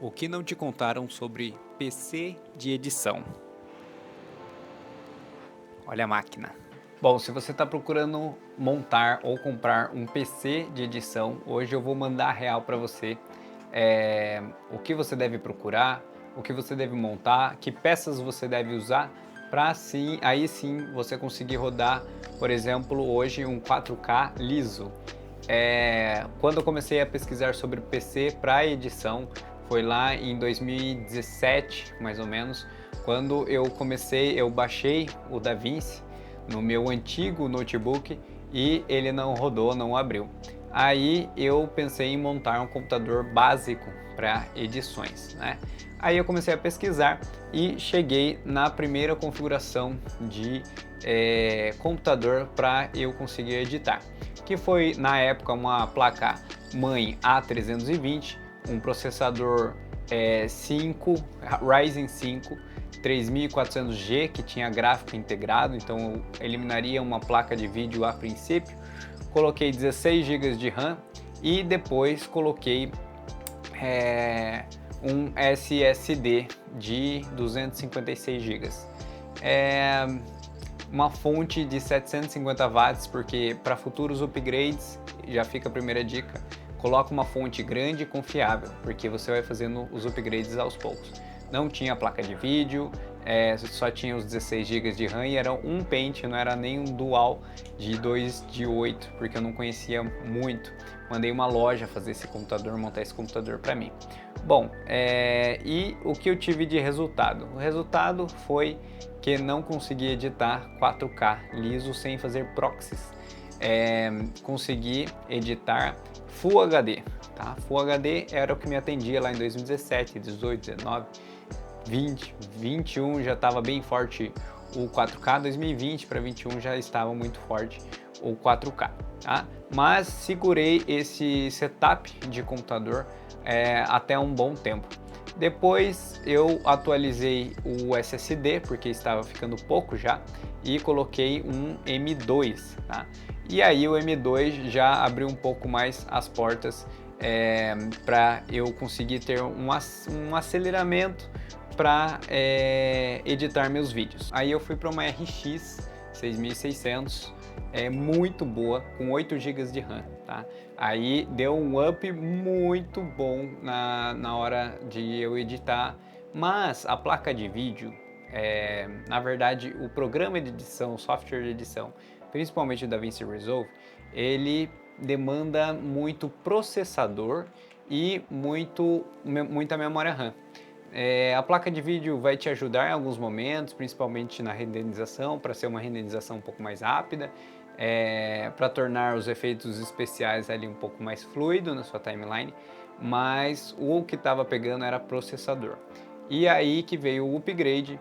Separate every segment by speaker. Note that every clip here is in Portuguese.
Speaker 1: O que não te contaram sobre PC de edição? Olha a máquina. Bom, se você está procurando montar ou comprar um PC de edição, hoje eu vou mandar real para você o que você deve procurar, o que você deve montar, que peças você deve usar para aí sim você conseguir rodar, por exemplo, hoje um 4K liso. Quando eu comecei a pesquisar sobre PC para edição, foi lá em 2017, mais ou menos, quando eu baixei o DaVinci no meu antigo notebook e ele não rodou, não abriu. Aí eu pensei em montar um computador básico para edições, né? Aí eu comecei a pesquisar e cheguei na primeira configuração de computador para eu conseguir editar, que foi na época uma placa mãe A320, um processador 5 Ryzen 5 3400G que tinha gráfico integrado, então eu eliminaria uma placa de vídeo a princípio. Coloquei 16 GB de RAM e depois coloquei um SSD de 256 GB. Uma fonte de 750 watts, porque para futuros upgrades, já fica a primeira dica, coloca uma fonte grande e confiável, porque você vai fazendo os upgrades aos poucos. Não tinha placa de vídeo, só tinha os 16 GB de RAM e era um pente, não era nem um dual de 2 de 8, porque eu não conhecia muito. Mandei uma loja fazer esse computador, montar esse computador para mim. Bom, e o que eu tive de resultado? O resultado foi que não consegui editar 4K liso sem fazer proxies. Consegui editar Full HD, tá? Full HD era o que me atendia lá em 2017, 18, 19, 20, 21 já estava bem forte o 4K, 2020 para 21 já estava muito forte o 4K, tá? Mas segurei esse setup de computador até um bom tempo. Depois eu atualizei o SSD, porque estava ficando pouco já, e coloquei um M2, tá? E aí o M2 já abriu um pouco mais as portas para eu conseguir ter um aceleramento para editar meus vídeos. Aí eu fui para uma RX 6600, muito boa, com 8 GB de RAM, tá? Aí deu um up muito bom na hora de eu editar, mas a placa de vídeo, na verdade o programa de edição, o software de edição, principalmente o DaVinci Resolve, ele demanda muito processador e muita memória RAM. A placa de vídeo vai te ajudar em alguns momentos, principalmente na renderização, para ser uma renderização um pouco mais rápida, para tornar os efeitos especiais ali um pouco mais fluido na sua timeline, mas o que estava pegando era processador. E aí que veio o upgrade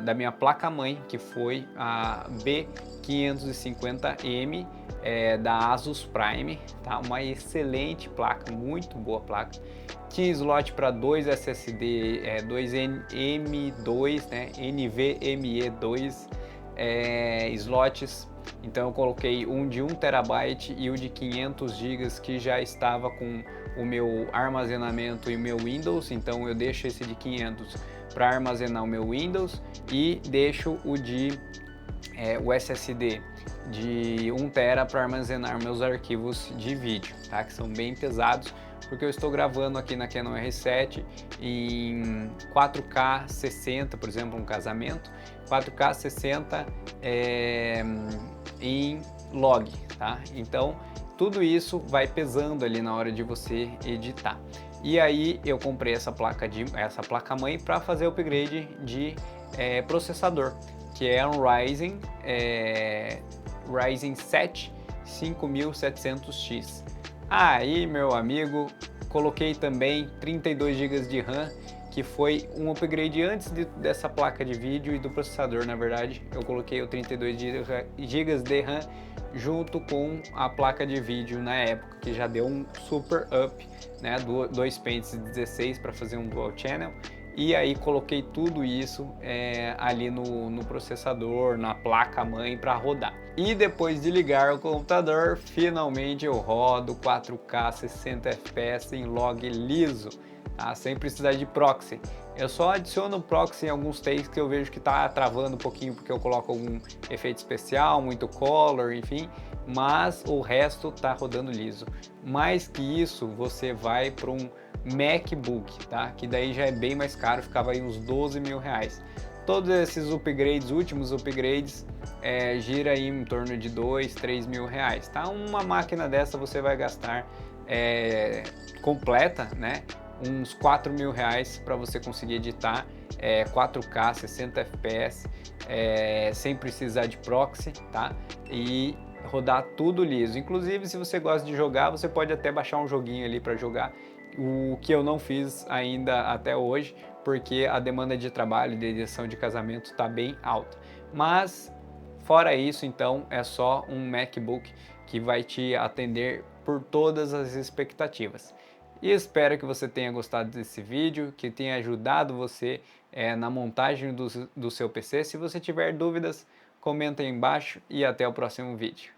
Speaker 1: da minha placa-mãe, que foi a B550M da Asus Prime, tá? Uma excelente placa, muito boa placa. Tinha slot para dois SSD, dois M2, né? NVMe2 slots. Então eu coloquei um de 1 TB e o de 500 GB que já estava com o meu armazenamento e o meu Windows. Então eu deixo esse de 500 para armazenar o meu Windows e deixo o SSD de 1 TB para armazenar meus arquivos de vídeo, tá? Que são bem pesados, porque eu estou gravando aqui na Canon R7 em 4K 60, por exemplo, um casamento, 4K 60 em log, tá? Então tudo isso vai pesando ali na hora de você editar. E aí eu comprei essa placa-mãe para fazer o upgrade de processador, que é um Ryzen 7 5700X. Aí, meu amigo, coloquei também 32 GB de RAM, que foi um upgrade antes dessa placa de vídeo e do processador. Na verdade, eu coloquei o 32 GB de RAM junto com a placa de vídeo na época, que já deu um super up, né? Dois pentes de 16 para fazer um dual channel. E aí coloquei tudo isso ali no processador, na placa-mãe para rodar. E depois de ligar o computador, finalmente eu rodo 4K 60 FPS em log liso. tá? Sem precisar de proxy. Eu só adiciono proxy em alguns takes que eu vejo que está travando um pouquinho porque eu coloco algum efeito especial, muito color, enfim, mas o resto está rodando liso. Mais que isso, você vai para um MacBook, tá? Que daí já é bem mais caro, ficava aí uns 12 mil reais. Todos esses upgrades, últimos upgrades, gira aí em torno de 2, 3 mil reais, tá? Uma máquina dessa você vai gastar completa, né? Uns 4 mil reais para você conseguir editar 4K, 60 FPS, sem precisar de proxy, tá? E rodar tudo liso. Inclusive, se você gosta de jogar, você pode até baixar um joguinho ali para jogar, o que eu não fiz ainda até hoje, porque a demanda de trabalho de edição de casamento está bem alta. Mas fora isso, então, é só um MacBook que vai te atender por todas as expectativas. E espero que você tenha gostado desse vídeo, que tenha ajudado você na montagem do seu PC. Se você tiver dúvidas, comenta aí embaixo e até o próximo vídeo.